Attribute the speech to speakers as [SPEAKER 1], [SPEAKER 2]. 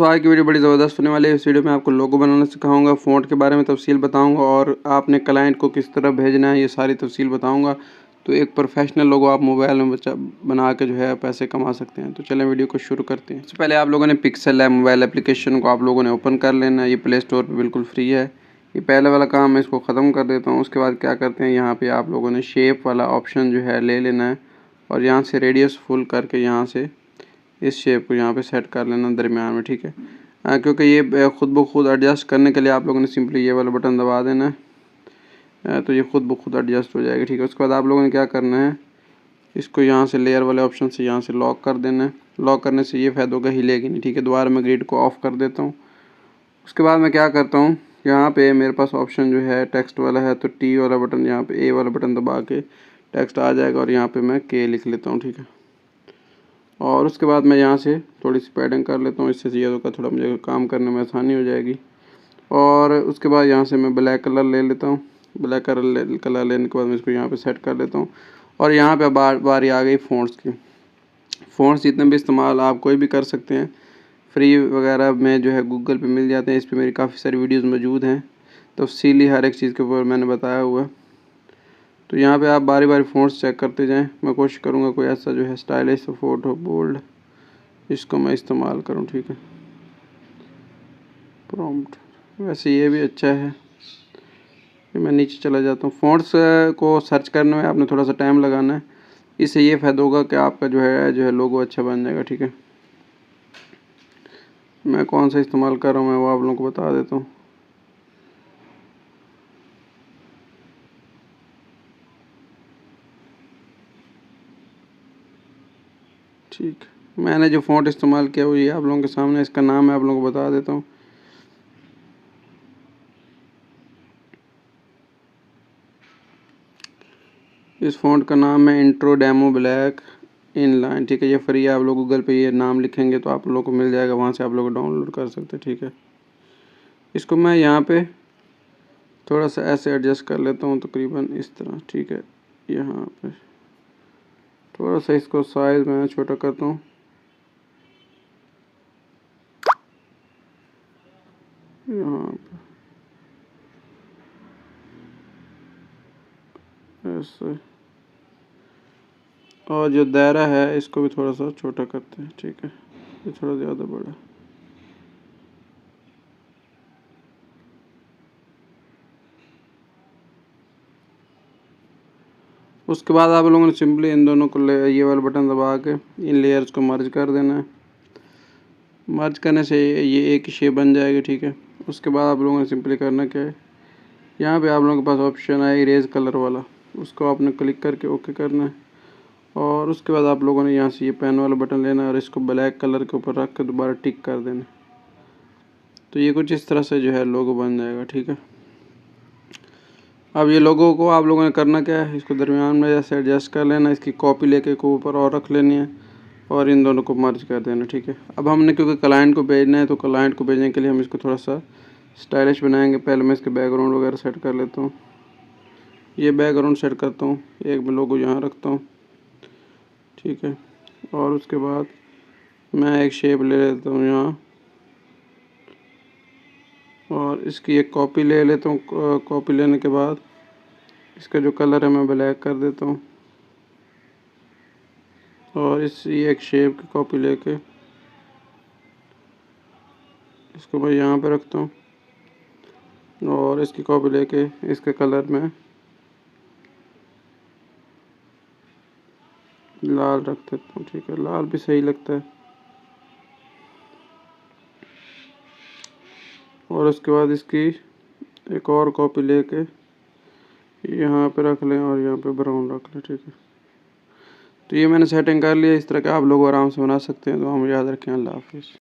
[SPEAKER 1] दोस्तों आज की वीडियो बड़ी ज़बरदस्त होने वाली है। इस वीडियो में आपको लोगो बनाना सिखाऊंगा, फ़ॉन्ट के बारे में तफसील बताऊंगा और आपने क्लाइंट को किस तरह भेजना है ये सारी तफसील बताऊंगा। तो एक प्रोफेशनल लोगो आप मोबाइल में बना के जो है पैसे कमा सकते हैं। तो चलें वीडियो को शुरू करते हैं। सबसे पहले आप लोगों ने पिक्सल है मोबाइल एप्लीकेशन को आप लोगों ने ओपन कर लेना है। ये प्ले स्टोर पर बिल्कुल फ्री है। ये पहले वाला काम मैं इसको ख़त्म कर देता हूँ। उसके बाद क्या करते हैं, यहाँ पर आप लोगों ने शेप वाला ऑप्शन जो है ले लेना है और यहाँ से रेडियस फुल करके यहाँ से इस शेप को यहाँ पे सेट कर लेना दरमियान में, ठीक है। क्योंकि ये खुद ब खुद एडजस्ट करने के लिए आप लोगों ने सिंपली ये वाला बटन दबा देना है, तो ये खुद ब खुद एडजस्ट हो जाएगी, ठीक है। उसके बाद आप लोगों ने क्या करना है, इसको यहाँ से लेयर वाले ऑप्शन से यहाँ से लॉक कर देना है। लॉक करने से ये फ़ायदा होगा, हिलेगी नहीं, ठीक है। दोबारा मैं ग्रिड को ऑफ कर देता हूँ। उसके बाद मैं क्या करता हूँ, यहाँ पे मेरे पास ऑप्शन जो है टेक्स्ट वाला है, तो टी वाला बटन यहाँ पे ए वाला बटन दबा के टेक्स्ट आ जाएगा और यहाँ पे मैं के लिख लेता हूँ, ठीक है। और उसके बाद मैं यहाँ से थोड़ी सी पैडिंग कर लेता हूँ, इससे ज़्यादा का थोड़ा मुझे काम करने में आसानी हो जाएगी। और उसके बाद यहाँ से मैं ब्लैक कलर ले लेता हूँ। ब्लैक कलर लेने के बाद मैं इसको यहाँ पे सेट कर लेता हूँ। और यहाँ पे बारी आ गई फ़ॉन्ट्स की। फ़ॉन्ट्स जितने भी इस्तेमाल आप कोई भी कर सकते हैं, फ्री वगैरह में जो है गूगल पे मिल जाते हैं। इस पर मेरी काफ़ी सारी वीडियोज़ मौजूद हैं, तफसीली हर एक चीज़ के ऊपर मैंने बताया हुआ है। तो यहाँ पे आप बारी बारी फ़ॉन्ट्स चेक करते जाएं। मैं कोशिश करूँगा कोई ऐसा जो है स्टाइलिश फ़ॉन्ट हो, बोल्ड, इसको मैं इस्तेमाल करूँ, ठीक है। प्रॉम्प्ट वैसे ये भी अच्छा है। मैं नीचे चला जाता हूँ। फ़ॉन्ट्स को सर्च करने में आपने थोड़ा सा टाइम लगाना है। इससे ये फ़ायदा होगा कि आपका जो है लोगो अच्छा बन जाएगा, ठीक है। मैं कौन सा इस्तेमाल कर रहा हूँ मैं वो आप लोगों को बता देता हूँ। ठीक, मैंने जो फ़ॉन्ट इस्तेमाल किया वो ये आप लोगों के सामने, इसका नाम मैं आप लोगों को बता देता हूँ। इस फ़ॉन्ट का नाम है इंट्रो डेमो ब्लैक इनलाइन, ठीक है। ये फ्री है, आप लोग गूगल पे ये नाम लिखेंगे तो आप लोगों को मिल जाएगा, वहाँ से आप लोग डाउनलोड कर सकते हैं, ठीक है। इसको मैं यहाँ पे थोड़ा सा ऐसे एडजस्ट कर लेता हूँ, तकरीबन इस तरह, ठीक है। यहाँ पे थोड़ा सा इसको साइज़ मैं छोटा करता हूँ, यहाँ पे ऐसे। और जो दायरा है इसको भी थोड़ा सा छोटा करते हैं, ठीक है। ये थोड़ा ज़्यादा बड़ा। उसके बाद आप लोगों ने सिंपली इन दोनों को ये वाला बटन दबा के इन लेयर्स को मर्ज कर देना है। मर्ज करने से ये एक ही शेप बन जाएगी, ठीक है। उसके बाद आप लोगों ने सिंपली करना क्या है, यहाँ पे आप लोगों के पास ऑप्शन है इरेज कलर वाला, उसको आपने क्लिक करके ओके करना है। और उसके बाद आप लोगों ने यहाँ से ये पेन वाला बटन लेना है और इसको ब्लैक कलर के ऊपर रख के दोबारा टिक कर देना। तो ये कुछ इस तरह से जो है लोगो बन जाएगा, ठीक है। अब ये लोगों को आप लोगों ने करना क्या है, इसको दरमियान में जैसे एडजस्ट कर लेना, इसकी कॉपी लेके को ऊपर और रख लेनी है और इन दोनों को मर्ज कर देना, ठीक है। अब हमने क्योंकि क्लाइंट को भेजना है तो क्लाइंट को भेजने के लिए हम इसको थोड़ा सा स्टाइलिश बनाएंगे। पहले मैं इसके बैकग्राउंड वगैरह सेट कर लेता हूँ। ये बैकग्राउंड सेट करता हूँ, एक मैं लोगो यहाँ रखता हूँ, ठीक है। और उसके बाद मैं एक शेप ले लेता हूँ यहाँ और इसकी एक कॉपी ले लेता हूँ। कॉपी लेने के बाद इसका जो कलर है मैं ब्लैक कर देता हूँ और इसी एक शेप की कॉपी लेके इसको मैं यहाँ पे रखता हूँ और इसकी कॉपी लेके इसके कलर में लाल रख देता हूँ, ठीक है। लाल भी सही लगता है। और उसके बाद इसकी एक और कॉपी लेके यहाँ पे रख लें और यहाँ पे ब्राउन रख लें, ठीक है। तो ये मैंने सेटिंग कर लिया। इस तरह के आप लोग आराम से बना सकते हैं। तो हम याद रखें। अल्लाह हाफिज़।